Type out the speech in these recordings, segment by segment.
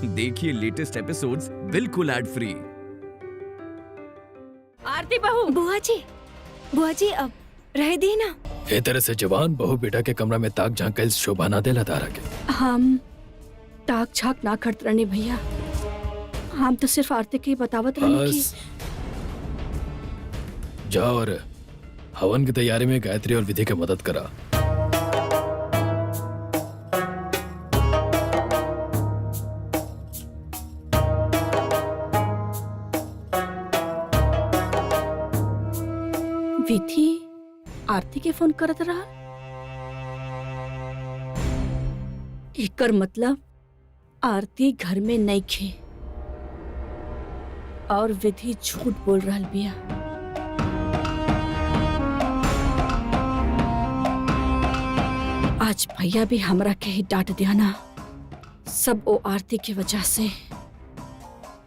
देखिए latest episodes बिल्कुल ad free. आरती बहू। बुआ जी अब रह दी ना। ए तरह से जवान बहू बेटा के कमरा में ताक झांक शोभा ना देला तारा के। हम ताक झाक ना करत रहने भैया, हम तो सिर्फ आरती की बतावत रहने की। जाओ और हवन की तैयारी में गायत्री और विधि की मदद करा। विधि आरती के फोन करत रहा, एकर मतलब आरती घर में नहीं खे और विधि झूठ बोल रहा बिया। आज भैया भी हमरा के ही डांट दिया ना, सब ओ आरती की वजह से।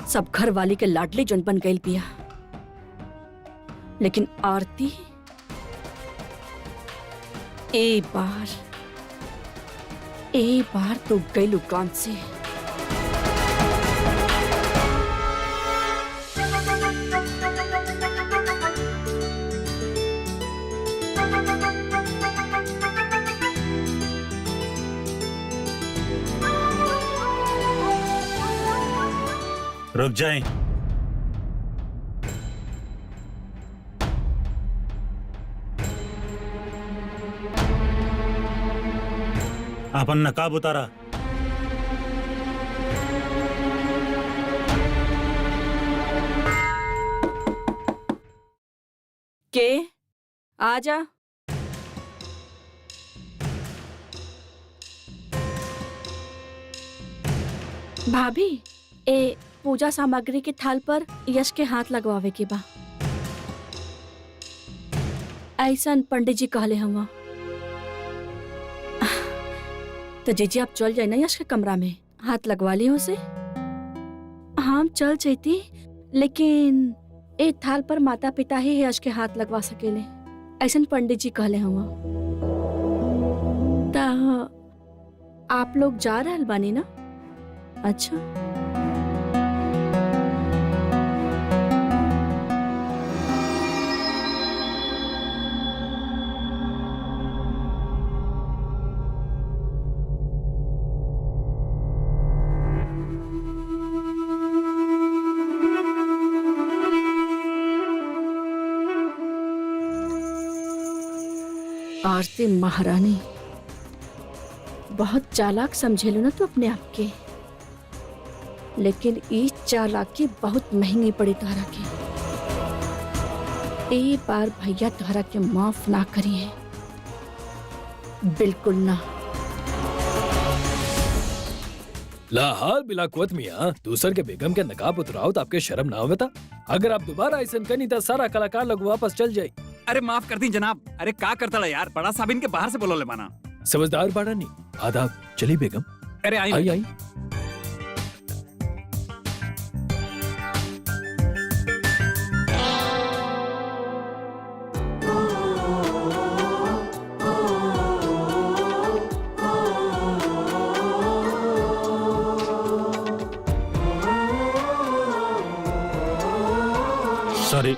सब घर वाली के लाडली जन बन गई बिया, लेकिन आरती एक बार तो गई काम से। रुक जाएं। अपन नकाब उतारा। के आजा। भाभी, ए पूजा सामग्री के थाल पर यश के हाथ लगवावे के बा। ऐसन पंडित जी कहले हम। तो जीजी आप चल जाए ना यश के कमरा में, हाथ लगवा ली उसे। हम चल जाती, लेकिन एक थाल पर माता पिता ही यश के हाथ लगवा सकेले, ऐसन पंडित जी कहले हम। आप लोग जा रहल बानी ना? अच्छा। आरती महारानी बहुत चालाक समझेलो ना तो अपने आप के, लेकिन इस चालाकी बहुत महंगी पड़ी तोहरा के। एक बार भैया तोहरा के माफ ना करी है, बिल्कुल ना। लाहाल बिला कुवत मियां, दूसर के बेगम के नकाब उतराओ तो आपके शर्म ना होता? अगर आप दोबारा ऐसा करनी तो सारा कलाकार लोग वापस चल जाए। अरे माफ कर दी जनाब। अरे का करता यार, बड़ा साहब इनके बाहर से बोलो ले माना। समझदार बाड़ा नहीं। आदाब। चली बेगम। अरे आई आई आई। सॉरी।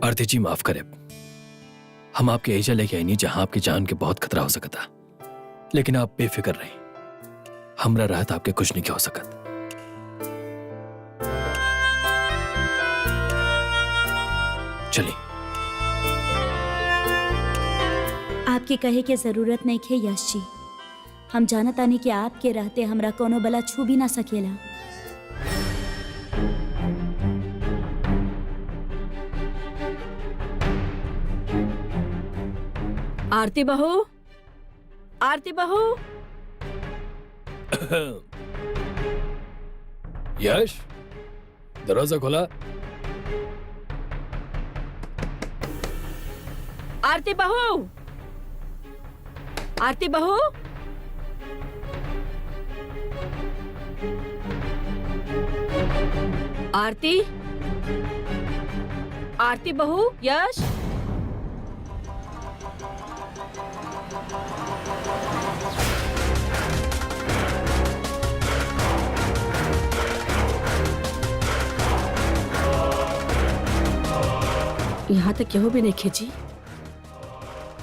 आरती जी माफ करे, हम आपके एजा लेके आई नहीं जहां आपकी जान के बहुत खतरा हो सकता, लेकिन आप बेफिक्र रहे, हमरा राहत आपके कुछ नहीं क्या हो सकत। चलिए। आपके कहे के जरूरत नहीं खे यश जी, हम जानत आनी कि आपके रहते हमरा कोनो बला छू भी ना सकेला। आरती बहू, आरती बहू। यश, दरवाजा खोला। आरती बहू, आरती बहू। आरती, आरती बहू, यश। यहाँ तक केहू भी नहीं खींची।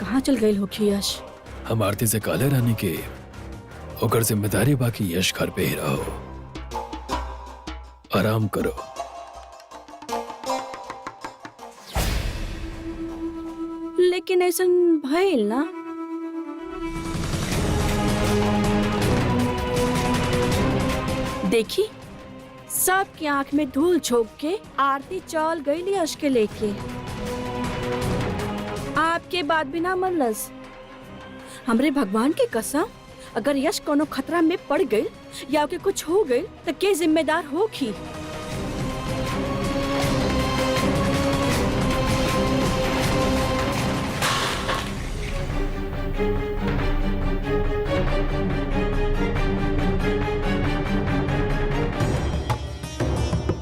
कहाँ चल गई होखी यश? हम आरती से काले रानी के ओकर जिम्मेदारी बाकी यश घर पे ही रहो, आराम करो। लेकिन ऐसा भइल ना। देखी, सबकी आंख में धूल झोंक के आरती चल गई यश के लेके। आपके बात भी ना मनलस। हमरे भगवान की कसम, अगर यश कोनो खतरा में पड़ गई या ओके कुछ हो गई तो के जिम्मेदार होगी?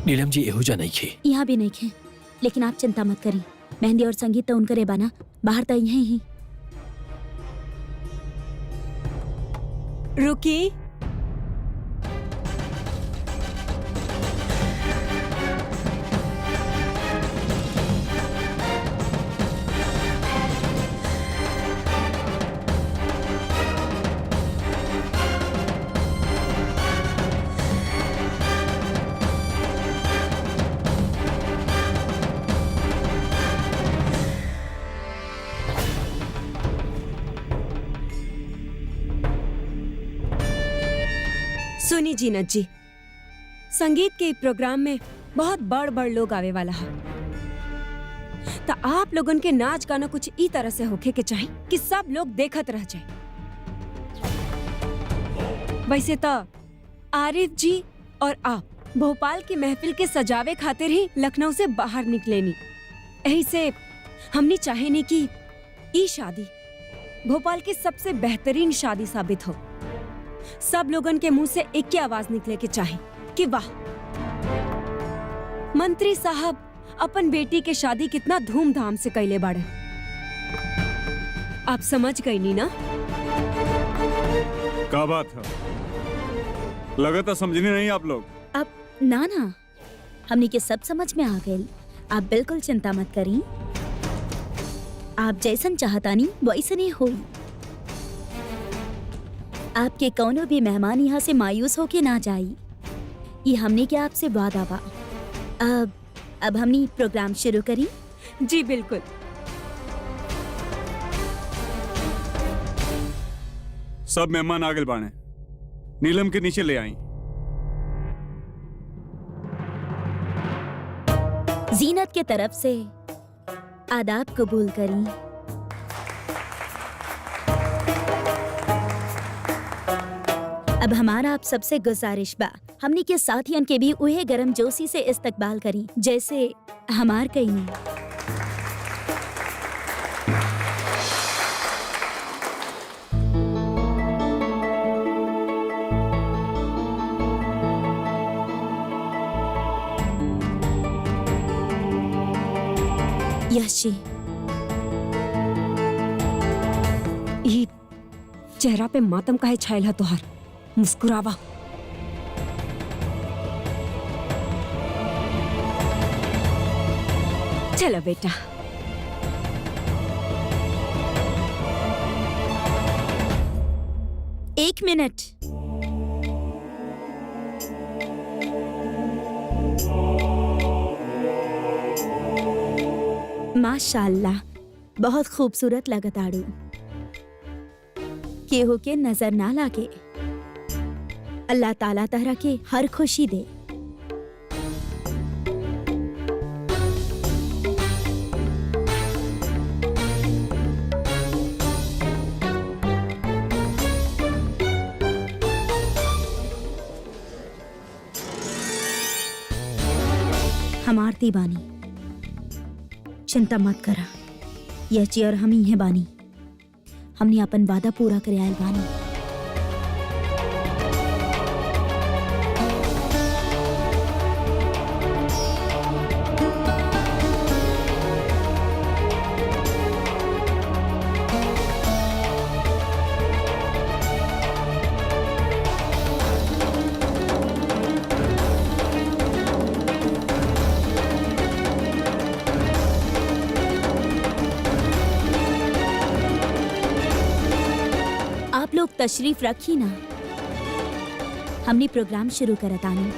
नीलम जी एहुजा नहीं खे। यहाँ भी नहीं खे, लेकिन आप चिंता मत करी। मेहंदी और संगीत तो उनकरे बाना, बाहर तो यहीं ही। रुकी, सुनी जीनत जी, संगीत के प्रोग्राम में बहुत बड़ बड़ लोग आवे वाला है, तो आप लोगन के नाच गाना कुछ ई तरह से होखे के चाहिए कि सब लोग देखत रह जाए। वैसे तो आरिफ जी और आप भोपाल की महफिल के सजावे खातिर ही लखनऊ से बाहर निकलेनी। यही से हमने चाहेनी कि ई शादी भोपाल की सबसे बेहतरीन शादी साबित हो। सब लोगन के मुंह से एक ही आवाज निकले के चाहे कि वाह, मंत्री साहब अपन बेटी के शादी कितना धूमधाम से कैले बाड़े। आप समझ गई नी ना? क्या बात है? लगता समझने नहीं आप लोग। अब ना ना, हमने के सब समझ में आ गए। आप बिल्कुल चिंता मत करी, आप जैसन चाहतानी वैसन ही होई। आपके कौनो भी मेहमान यहाँ से मायूस होके ना जाई, ये हमने के आपसे वादा बा। अब हमने प्रोग्राम शुरू करी। जी बिल्कुल। सब मेहमान आगे बाणे, नीलम के नीचे ले आई। जीनत के तरफ से आदाब कबूल करी। अब हमारा आप सबसे गुजारिश बा, हमनी के साथियन के भी उहे गरम जोशी से इस्तकबाल करी जैसे हमार कई नहीं। यश जी, ये चेहरा पे मातम काहे छायल है तोहर? मुस्कुरावा। चलो बेटा। एक मिनट। माशाअल्लाह, बहुत खूबसूरत लगताड़ू। केहू के नजर ना लागे। अल्लाह ताला तहरा के हर खुशी दे। हम आरती बानी, चिंता मत करा। यह चेयर हम ही है बानी, हमने अपन वादा पूरा करे आयल बानी। तशरीफ रखी ना। हमने प्रोग्राम शुरू करतानी।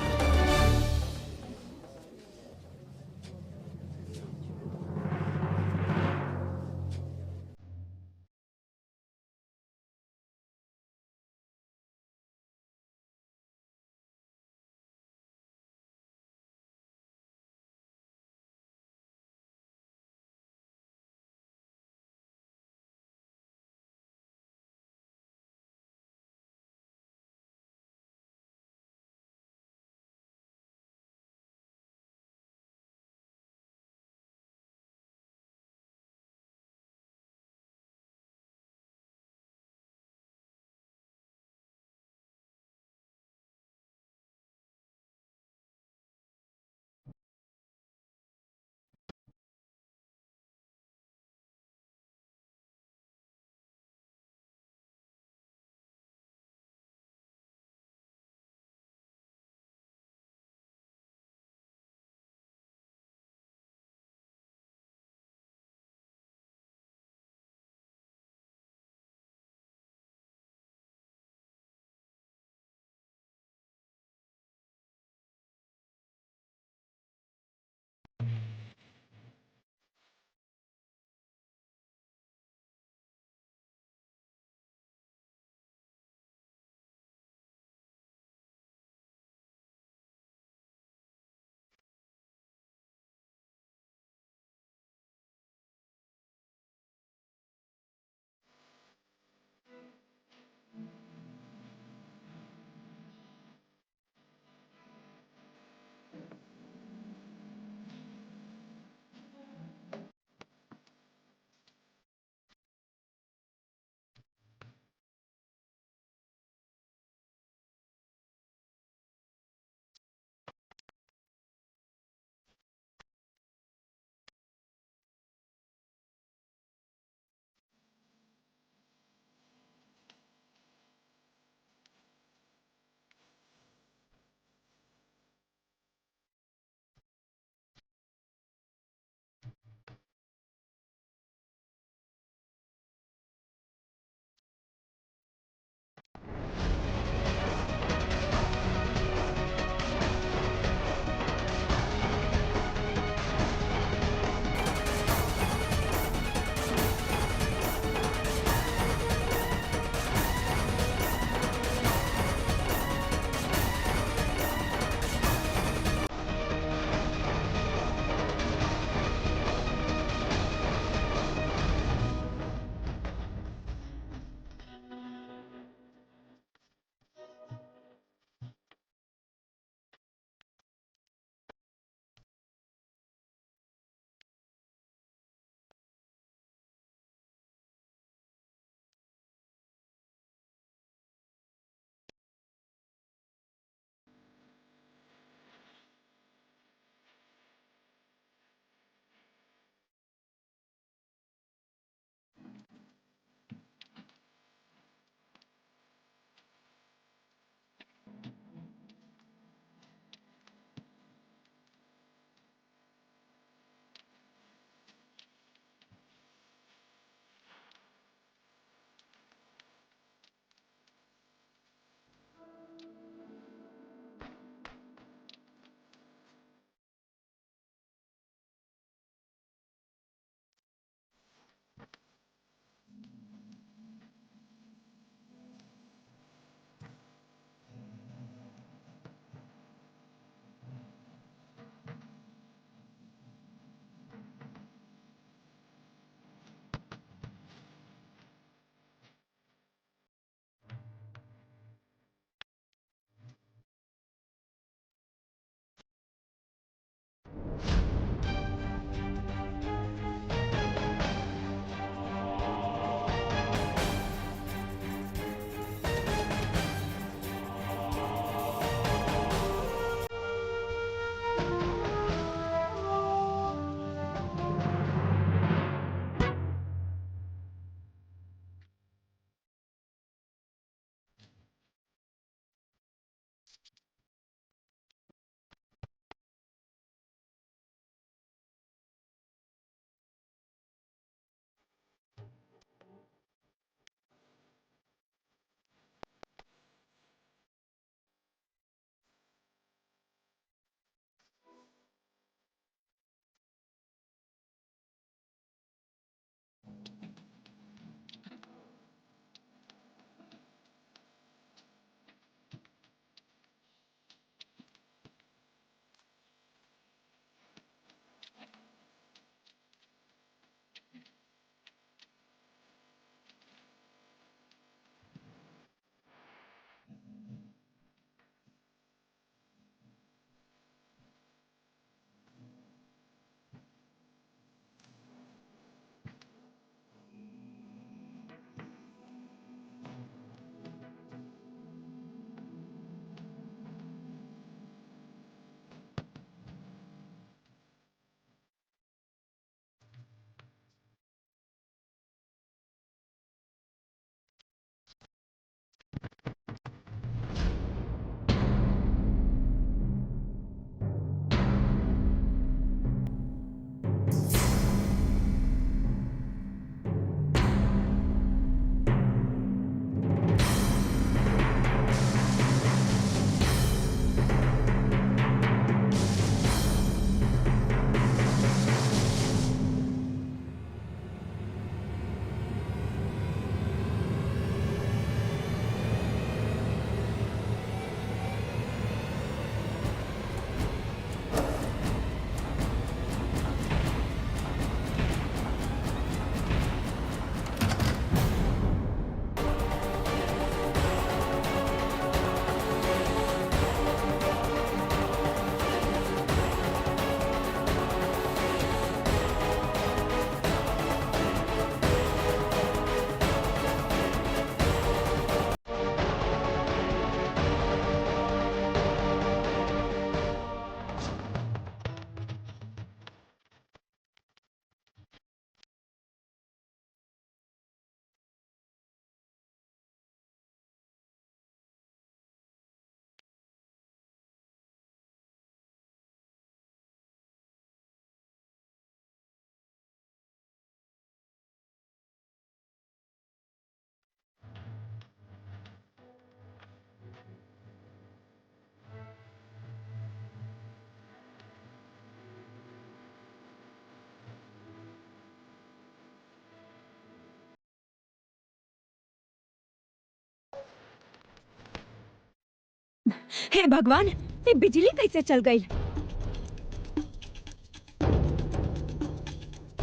हे भगवान, ये बिजली कैसे चल गई?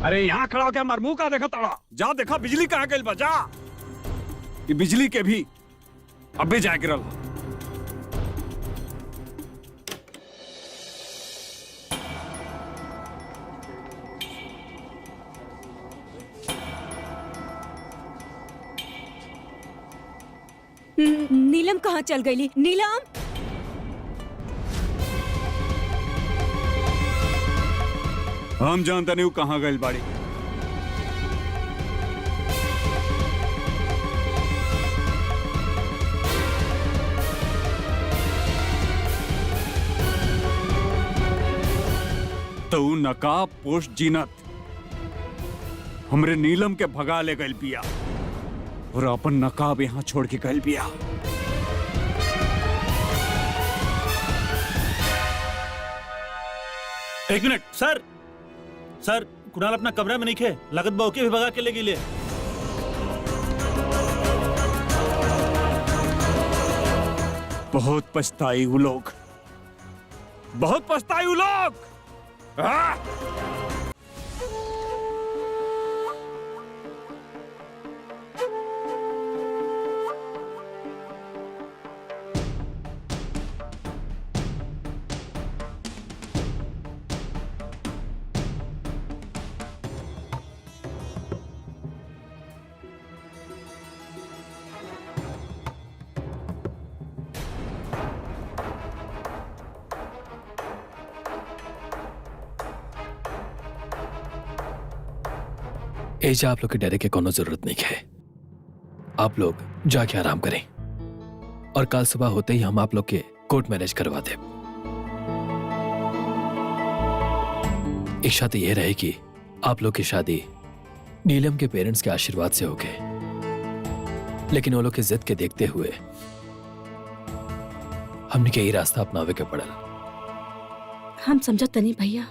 अरे यहाँ खड़ा होकर हमार मुंह का देखा तड़ा। जा देखा बिजली कहाँ गई बा, जा। ये बिजली के भी अबे जा गिरल। नीलम कहाँ चल गई? नीलम! हम जानता नहीं वो कहाँ गई बाड़ी। तो ऊ नकाब पोस्ट जीनत हमरे नीलम के भगा ले गई पिया और अपन नकाब यहाँ छोड़ के गई पिया। एक मिनट सर, सर कुणाल अपना कमरा में नहीं खे, लागत बा ओके भी भगा के ले गेले। बहुत पछताई वो लोग, बहुत पछताई वो लोग। हाँ? एजा आप लोग के डरे के कोनो जरूरत नहीं है। आप लोग जाके आराम करें और कल सुबह होते ही हम आप लोग के कोर्ट मैरिज करवा दें। इच्छा तो यह रहे कि आप लोग की शादी नीलम के पेरेंट्स के आशीर्वाद से हो गए, लेकिन वो लोग की जिद के देखते हुए हमने यही रास्ता अपनावे के पड़ल। हम समझत नहीं भैया,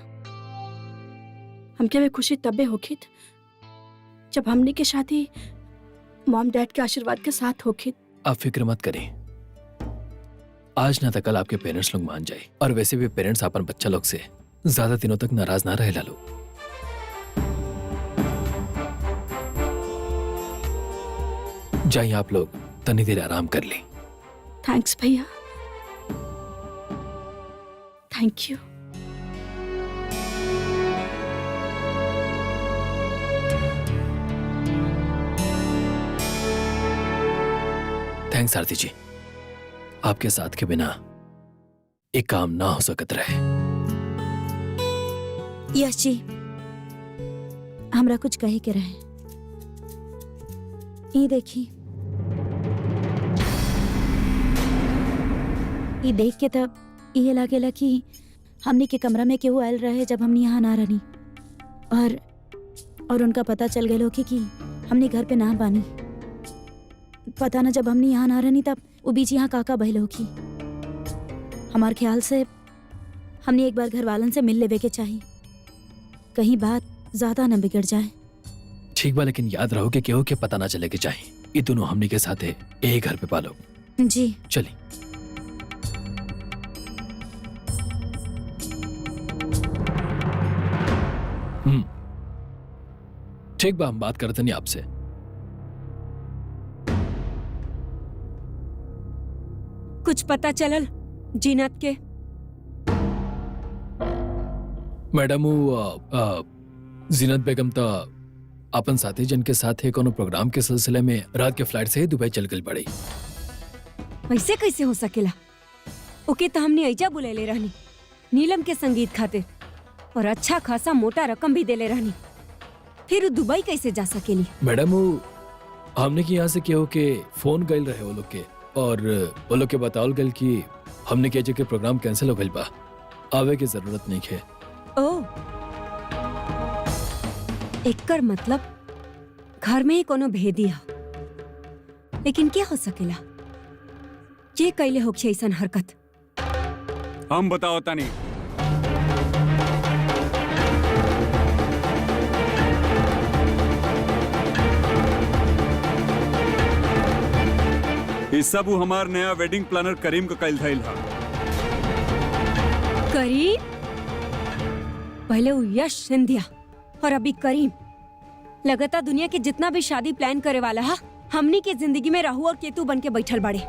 हमके वे खुशी तबे होखित जब हमने के शादी मॉम डैड के आशीर्वाद के साथ होखित। आप फिक्र मत करें, आज ना तो कल आपके पेरेंट्स लोग मान जाए, और वैसे भी पेरेंट्स अपन बच्चा लोग से ज्यादा दिनों तक नाराज ना रहे लालो। जाइए आप लोग तनी देर आराम कर लें। थैंक्स भैया, थैंक यू। थैंक्स आरती जी, आपके साथ के बिना एक काम ना हो सकत रहे। यश जी, हमरा कुछ कहे के रहे। ये देखी, ये देख के तब ये लागेला कि हमनी के कमरा में केहू आयल रहे जब हमनी यहाँ ना रहनी, और उनका पता चल गया कि हमनी घर पे ना बानी। पता ना जब हमनी यहाँ ना रहनी तब वो बीच यहाँ काका बहल होगी। हमार ख्याल से हमने एक बार घर वालन से मिल लेवे के चाहिए, कहीं बात ज्यादा न बिगड़ जाए। ठीक बा, लेकिन याद रहो कि केहू के पता ना चले के चाहिए। ये दोनों हमनी के साथ है, एक घर पे पालो। जी चलिए। ठीक बा, हम बात करते नहीं आपसे। कुछ पता चलल जीनत के? मैडम, जीनत बेगम तो अपन साथी जन के साथ है कोनो प्रोग्राम के सिलसिले में रात के फ्लाइट से दुबई चल गई पड़ी। ऐसे कैसे हो सकेला? ओके तो हमने ऐजा बुलेले रहनी नीलम के संगीत खातिर, और अच्छा खासा मोटा रकम भी देले रहनी, फिर दुबई कैसे जा सकेली? मैडम, हमने की यहाँ से केहू के फोन गए रहे वो लोग के, और वो लोग के बतावल गल कि हमने के जगह प्रोग्राम कैंसिल हो गई बा, आवे की जरूरत नहीं है। ओ, एकर मतलब घर में ही कोनो भेदिया। लेकिन क्या हो सकेला ये कैले होखे ऐसन हरकत? हम बताओ तानी। इस सब वो हमार नया वेडिंग प्लानर करीम को कैल थैल हा। करीम? पहले वो यश सिंधिया और अभी करीम। लगातार दुनिया के जितना भी शादी प्लान करे वाला हा, हमनी के जिंदगी में राहु और केतु बन के बैठल बाड़े।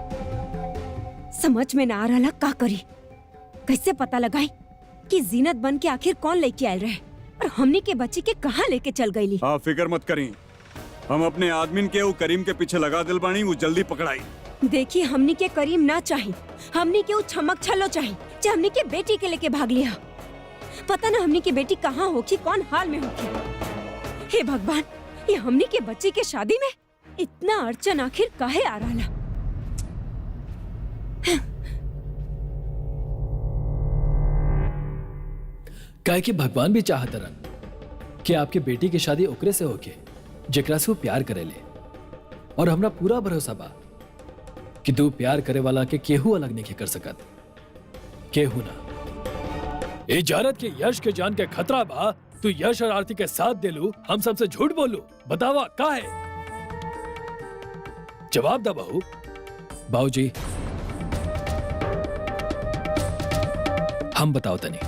समझ में ना आ रहा का करी। कैसे पता लगाई कि जीनत बन के आखिर कौन लेके आयल रहे और हमनी के बच्ची के कहाँ लेके चल गईली। आप फिक्र मत करी, हम अपने आदमीन के वो करीम के पीछे लगा दिल बानी, वो जल्दी पकड़ाई। देखिए हमनी के करीम ना चाहिए, हमनी के वो छमक छलो चाहिए जो हमनी के बेटी के लेके भाग लिया। पता ना हमनी की बेटी कहाँ होगी, कौन हाल में होगी। हे भगवान, ये हमनी के बच्ची के शादी में इतना अड़चन आखिर काहे आ रहा। काहे कि भगवान भी चाहत रहन कि आपके बेटी की शादी ओकरे से होके जेकरा से वो प्यार करेले, और हमरा पूरा भरोसा बा कि तू प्यार करे वाला के केहू अलग नहीं कर सकत, केहू ना। ए जानत के यश के जान के खतरा बा, तू यश और आरती के साथ देलू, हम सबसे झूठ बोलू, बतावा का है? जवाब दा बहू। बाबूजी हम बताओ तनी।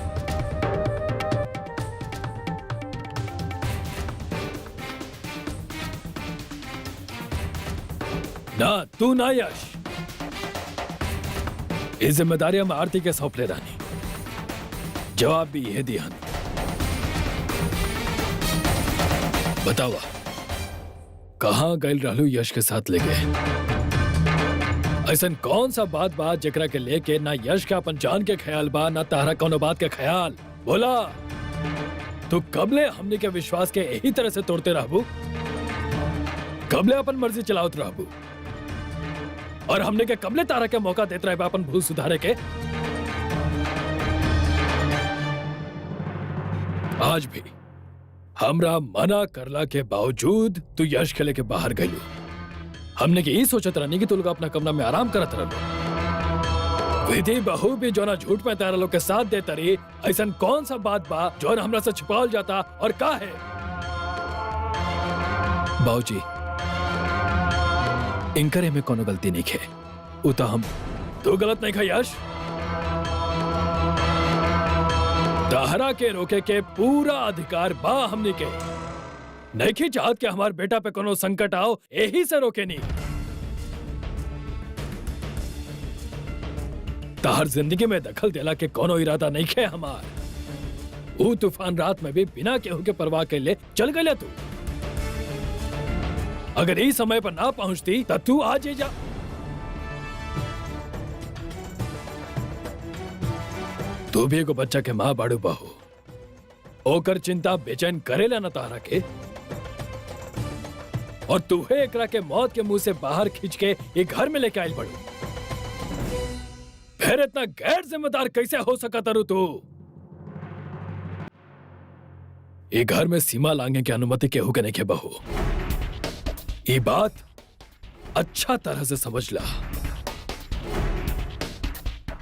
ना तू ना यश, ये जिम्मेदारी हम आरती के सौंप ले रानी। जवाब भी यह दिया। बतावा कहां गए रहलू यश के साथ लेके? ऐसा कौन सा बात जेकरा के लेके ना यश का अपन जान के ख्याल बा, ना तारा कोनो बात के ख्याल? बोला तू कबले हमने के विश्वास के यही तरह से तोड़ते रहबू? कबले अपन मर्जी चलावत रहबू? और हमने के कबले तारा के मौका देते रहे अपन भूल सुधारे के? आज भी हमरा मना करला के बावजूद तू यश खेले के बाहर गयू। हमने के यही सोचत रहनी कि तू लोग अपना कमरा में आराम करत रहो। विधि बहू भी जो ना झूठ में तारा लोग के साथ देता रही, ऐसा कौन सा बात बा जो हमरा से छुपाल जाता और का है? बाबूजी इनकरे में कोनो गलती नहीं है, उता हम तो गलत नहीं खा यश। ताहरा के रोके के पूरा अधिकार बा हमने के। नहीं चाहत के हमार बेटा पे कोनो संकट आओ, यही से रोके नहीं। ताहर जिंदगी में दखल देला के कोनो इरादा नहीं है हमार। वो तूफान रात में भी बिना केहू के परवाह के ले चल गए तू। अगर इस समय पर ना पहुंचती तब तू आज ही जा। तू भी एगो बच्चा के माँ बाड़ू बहू, ओकर चिंता बेचैन करेला न तारा के, और तूहे एकरा के मौत के मुंह से बाहर खींच के एक घर में लेके आयल बड़ू। फिर इतना गैर जिम्मेदार कैसे हो सका तारू तू? एक घर में सीमा लांघने की अनुमति केहू के नहीं के बहू। ये बात अच्छा तरह से समझ ला।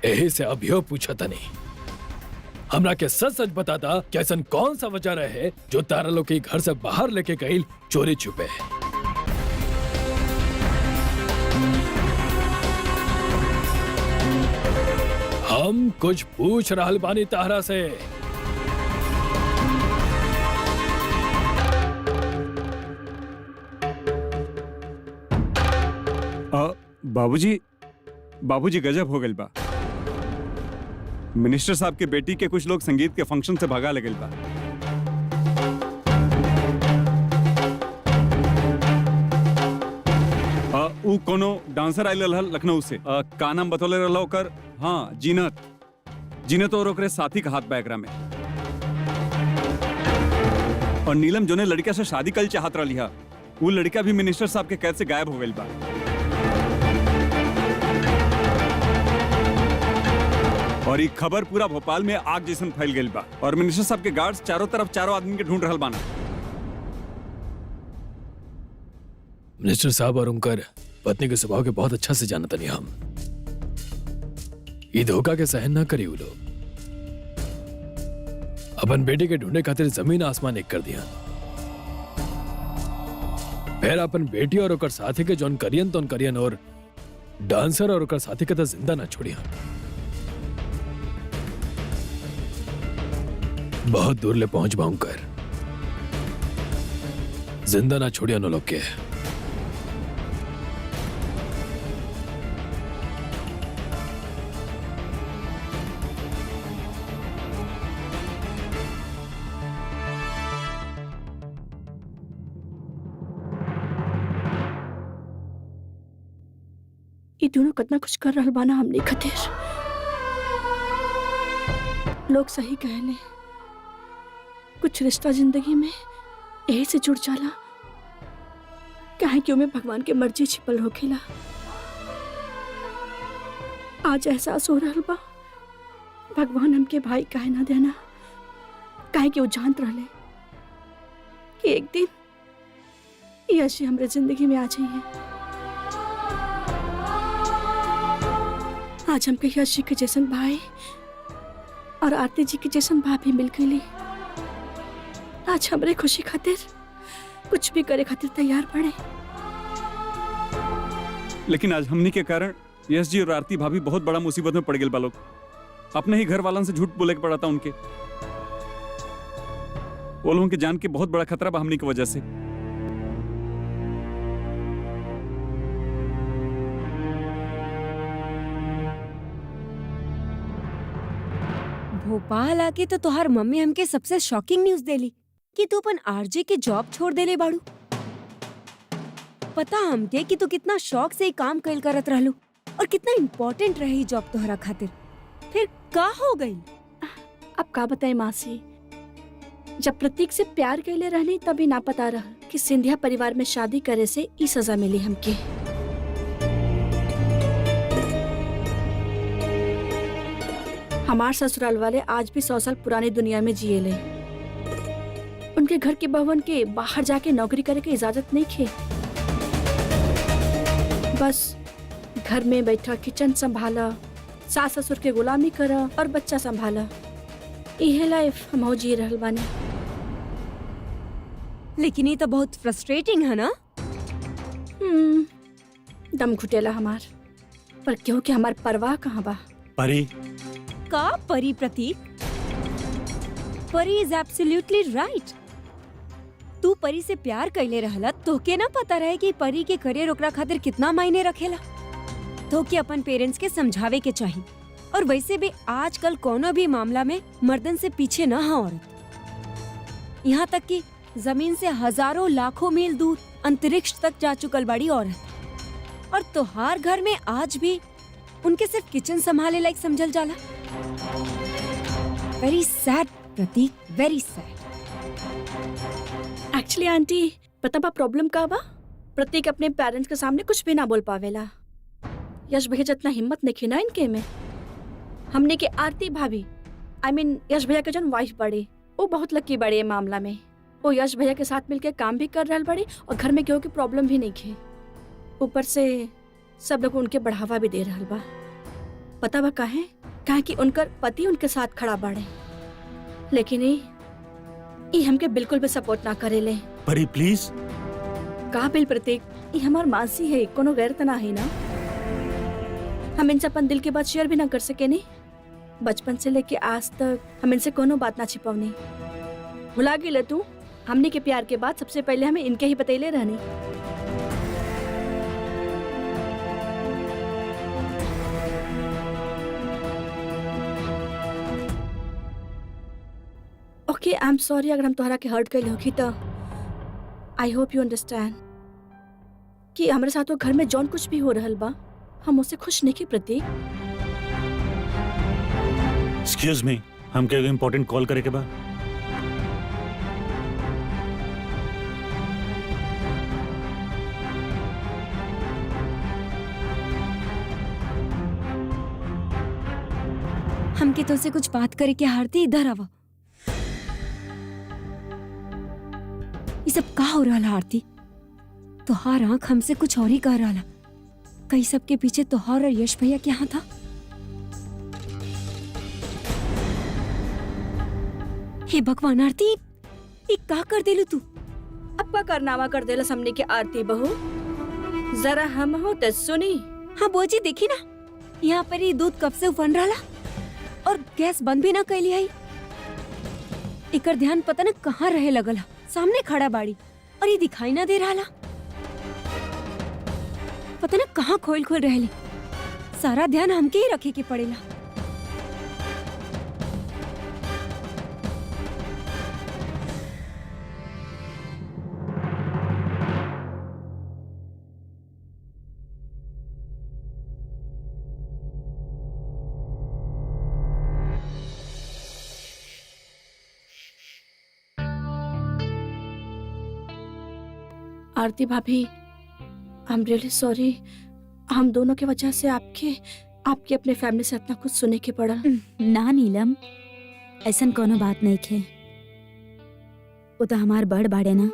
यही से अभियो पूछा था नहीं, हमरा के सच सच बताता कि ऐसा कौन सा वजह रहे जो तारा लोग के घर से बाहर लेके गई चोरी छुपे। हम कुछ पूछ रहल बानी तारा से। बाबूजी गजब हो गइल बा। मिनिस्टर साहब के बेटी के कुछ लोग संगीत के फंक्शन से भगा ले गइल बा। ऊ कोनो डांसर आइल रहल लखनऊ से, का नाम बतौले रहल ओकर? हाँ, जीनत और ओकरे साथी का हाथ बैगरा में। और नीलम जोने लड़का से शादी कल चाहत रही है, वो लड़का भी मिनिस्टर साहब के कैद से गायब हो गइल बा। और ये खबर पूरा भोपाल में आग जैसन फैल गई बा, और मिनिस्टर साहब के गार्ड्स चारों तरफ चारों आदमी के ढूंढ रहल बाना। मिनिस्टर साहब और उनकर पत्नी के स्वभाव के बहुत अच्छा से जानता नहीं हम। ये धोखा के सहन ना करी वो लोग। अपन बेटे के ढूंढने खातिर जमीन आसमान एक कर दिया। फिर अपन बेटी और ओकर साथी के जौन करियन तो करियन और डांसर और ओकर साथी के तो जिंदा ना छोड़िया। बहुत दूर ले पहुंच बाऊं कर, जिंदा ना छोड़िया नो लोग के। ये दोनों कितना कुछ कर रहल बाना हमने खातिर। लोग सही कहले, कुछ रिश्ता जिंदगी में यही से जुड़ जाला, काहे कि उमे भगवान के मर्जी छिपल होखेला। आज एहसास हो रहल बा भगवान हमके भाई काहे ना देना, काहे कि वो जानत रहले कि एक दिन यश हमरे जिंदगी में आ जाइए। आज हमके यश जी के जैसन भाई और आरती जी के जैसन भाभी मिल गई। आज हमरे खुशी खातिर कुछ भी करे खातिर तैयार पड़े। लेकिन आज हमनी के कारण यश जी और आरती भाभी बहुत बड़ा मुसीबत में पड़ गए बा लोग। अपने ही घर वालन से झूठ बोले के पड़ा था उनके। वो लोगों के जान के बहुत बड़ा खतरा बा हमनी की वजह से। भोपाल आके तो तोहार मम्मी हमके सबसे शॉकिंग न्यूज देली कि तू अपन आरजे के जॉब छोड़ देले बाड़ू। पता हमके कि तू कितना शौक से ही काम कैल करत रहलू और कितना इम्पोर्टेंट रही जॉब तोहरा खातिर। फिर का हो गई? अब का बताए मासी, जब प्रतीक से प्यार कैले रहनी तभी ना पता रहा कि सिंधिया परिवार में शादी करे से ई सजा मिली हमके। हमार ससुराल वाले आज भी 100 साल पुरानी दुनिया में जिए ले। उनके घर के बहुवन के बाहर जाके नौकरी करे के इजाजत नहीं खे। बस घर में बैठा किचन संभाला, सास ससुर के गुलामी करा और बच्चा संभाला। यह लाइफ हम जी रहल बानी। लेकिन ये तो बहुत फ्रस्ट्रेटिंग है ना? दम घुटेला हमार, पर क्यों कि हमार परवाह कहाँ बा। परी का परी प्रतीक? परी इज एब्सोल्युटली राइट। तू परी से प्यार कैले रहला तो के ना पता रहे कि परी के करियर ओकरा खातिर कितना मायने रखेला। तो के अपन पेरेंट्स के समझावे के चाहिए। और वैसे भी आजकल कोनो भी मामला में मर्दन से पीछे ना है औरत। यहाँ तक कि जमीन से हजारों लाखों मील दूर अंतरिक्ष तक जा चुकल बड़ी औरत। और तोहार घर में आज भी उनके सिर्फ किचन संभाले लायक समझल जाला। वेरी सैड प्रतीक, वेरी सैड। एक्चुअली आंटी, पता बा प्रॉब्लम का बा? प्रतीक अपने पेरेंट्स के सामने कुछ भी ना बोल पावेला। यश भैया जितना हिम्मत नहीं ना इनके में। हमने के आरती भाभी, I mean, यश भैया के जन वाइफ बड़ी, वो बहुत लकी बड़ी है मामला में। वो यश भैया के साथ मिलके काम भी कर रहल बड़ी और घर में क्यों की प्रॉब्लम भी नहीं खे। ऊपर से सब लोग उनके बढ़ावा भी दे रहल बा। पता बा काहे? काहे कि उनकर पति उनके साथ खड़ा बाड़े। लेकिन ये हमके बिल्कुल भी सपोर्ट ना करेले। परी प्लीज। का बिल प्रतीक, ये हमार मासी है, कोनो गैर तना है ना। हम इनसे अपन दिल की बात शेयर भी ना कर सके नहीं। बचपन से लेके आज तक हम इनसे कोनो बात ना छिपावनी। भुला गई तू? हमने के प्यार के बाद सबसे पहले हमें इनके ही बतैले रहनी। ओके, आई एम सॉरी अगर हम तोहरा के हर्ट कैल होगी तो। आई होप यू अंडरस्टैंड कि हमारे साथ वो घर में जौन कुछ भी हो रहल बा, हम उससे खुश नहीं की प्रतीक। एक्सक्यूज मी, हम क्या इम्पोर्टेंट कॉल करे के बा? हमके तो से कुछ बात करे के हारती इधर आवा। ये सब का हो रहा आरती? तोहार आंख हमसे कुछ और ही कह रहा। कई सब के पीछे तोहार और यश भैया के यहाँ था। हे भगवान आरती, ये का कर देलू तू? अब का करनावा कर देला हमने के आरती बहू। जरा हम हो तो सुनी हाँ बुआ जी देखी ना, यहाँ पर ही दूध कब से उफन रहा और गैस बंद भी ना कैली आई। एकर ध्यान पता न कहाँ रहे लगल हा। सामने खड़ा बाड़ी और ये दिखाई ना दे रहा। पता न कहाँ खोल खोल रहली। सारा ध्यान हमके ही रखे के पड़ेला। आरती भाभी, आई एम रियली सॉरी। हम दोनों की वजह से आपकी अपने फैमिली से इतना कुछ सुने के पड़ा। ना नीलम, ऐसन कोनो बात नहीं खे। वो तो हमार बड़ बाड़े ना,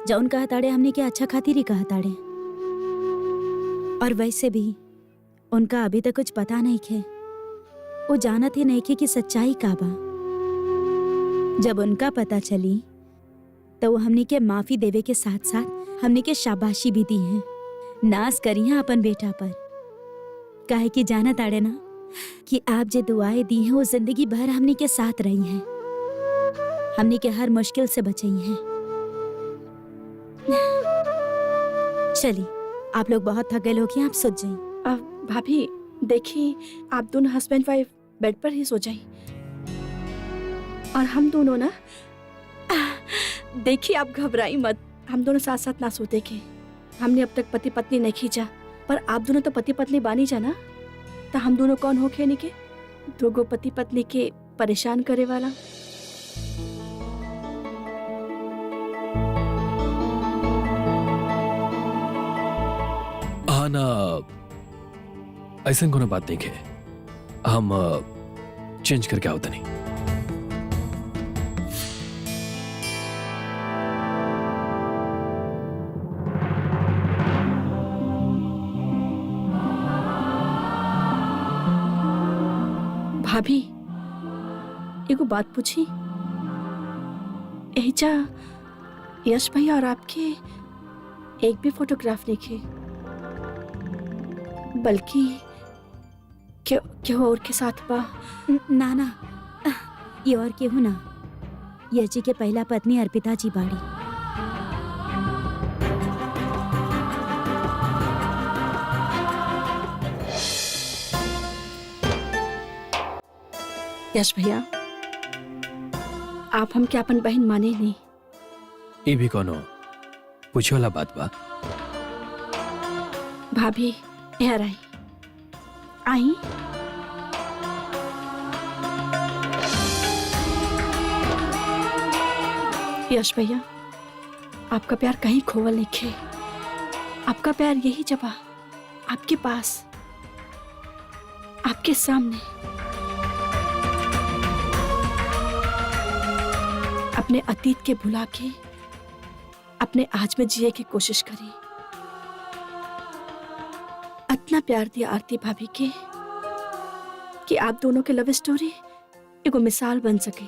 जौन कहा ताड़े हमने के अच्छा खातिर ही कहा ताड़े। और वैसे भी उनका अभी तक कुछ पता नहीं खे। वो जानत ही नहीं खे कि सच्चाई का बा। जब उनका पता चली तो वो हमने के माफी देवे के साथ साथ हमने के शाबाशी भी दी है। नाज करी है अपन बेटा पर, काहे कि जाना ताड़े ना कि आप जो दुआएं दी हैं वो जिंदगी भर हमने के साथ रही हैं, हमने के हर मुश्किल से बचाई हैं। चलिए, आप लोग बहुत थक गए लोग हैं, आप सो जाइए। अब भाभी देखिए, आप दोनों हस्बैंड वाइफ बेड पर ही सो जाइए और हम दोनों ना, देखिए आप घबराई मत, हम दोनों साथ साथ ना सोते के। हमने अब तक पति पत्नी नहीं खींचा, पर आप दोनों तो पति पत्नी बानी जाना। तो हम दोनों कौन हो खेने के? दोगो पति पत्नी के परेशान करे वाला। हाँ ना, ऐसा कोनो बात नहीं है। हम चेंज करके आओ नहीं। भाभी एगो बात पूछी, एजा यश भैया और आपके एक भी फोटोग्राफ नहीं खे, बल्कि क्यों और के साथ बा? ना ना, ये और केहू ना, यश जी के पहला पत्नी अर्पिता जी बाड़ी। यश भैया, आप हम क्या अपन बहन माने नहीं? ये भी कोनो पूछे वाला बात बा? भाभी यहाँ आई आई। यश भैया, आपका प्यार कहीं खोवल नहीं खे। आपका प्यार यही जगह, आपके पास, आपके सामने। अपने अतीत के भुला के अपने आज में जिए की कोशिश करी। इतना प्यार दिया आरती भाभी के कि आप दोनों के लव स्टोरी एगो मिसाल बन सके।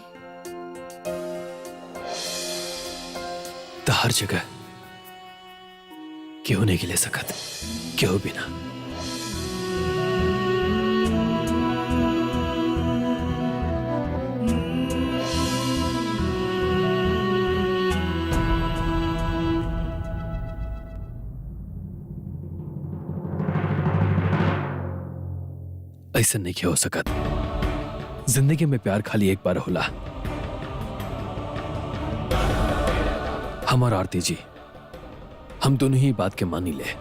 तो हर जगह क्यों नहीं ले सकत, क्यों भी ना। ऐसा नहीं हो सकत। जिंदगी में प्यार खाली एक बार होला। हम और आरती जी, हम दोनों ही बात के मानी ले।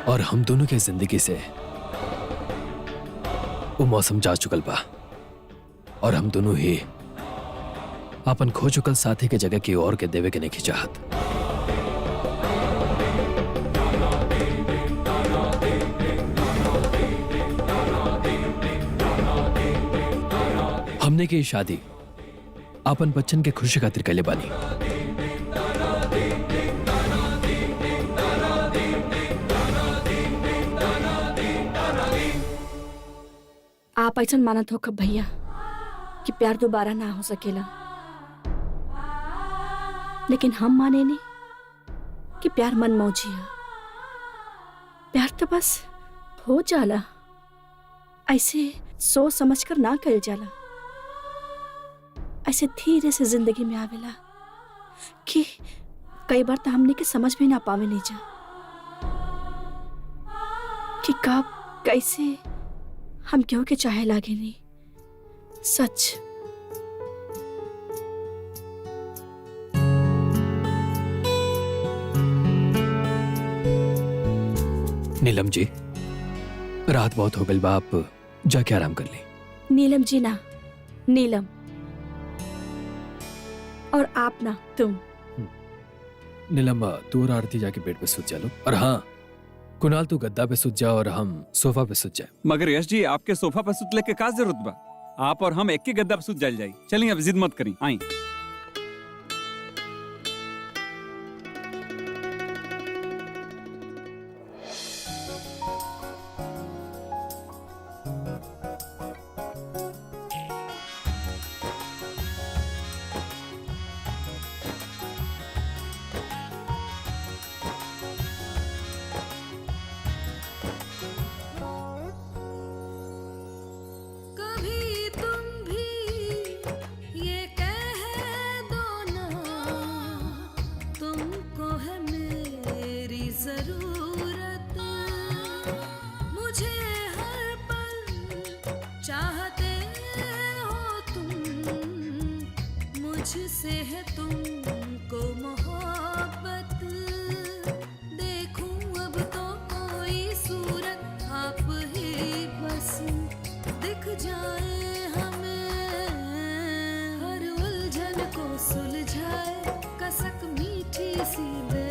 और हम दोनों के जिंदगी से वो मौसम जा चुकल बा, और हम दोनों ही अपन खो चुकल साथी के जगह की और के देवे के नहीं चाहत। हमने की शादी अपन बच्चन के खुशी खातिर कैले बानी। आप ऐसा मानत हो कब भैया कि प्यार दोबारा ना हो सकेला, लेकिन हम माने नहीं कि प्यार मन मौजी है। प्यार तो बस हो जाला, ऐसे सोच समझ कर ना कल जाला, ऐसे धीरे से जिंदगी में आवेला कि कई बार तो हमने के समझ भी ना पावे नहीं जा कि कब कैसे हम क्यों के चाहे लागे नहीं। सच नीलम जी, रात बहुत हो गई बा, आप जाके आराम कर ली। नीलम जी ना, नीलम, और आप ना तुम। नीलम, तू और आरती जाके बेड पे सुत जा लो, और हाँ कुणाल तू गद्दा पे सुत जा और हम सोफा पे सुत जाए। मगर यश जी, आपके सोफा पर सुतले के का जरूरत बा? आप और हम एक के गद्दा पे सुत जाई। चलिए अब जिद मत करी, आई। कभी तुम भी ये कह दो ना, तुमको है मेरी जरूरत। मुझे हर पल चाहते हो तुम, मुझसे है तुमको मोहब्बत। देखूं अब तो कोई सूरत आप ही बस दिख जाए हमें, हर उलझन को सुलझाए कसक मीठी सी दे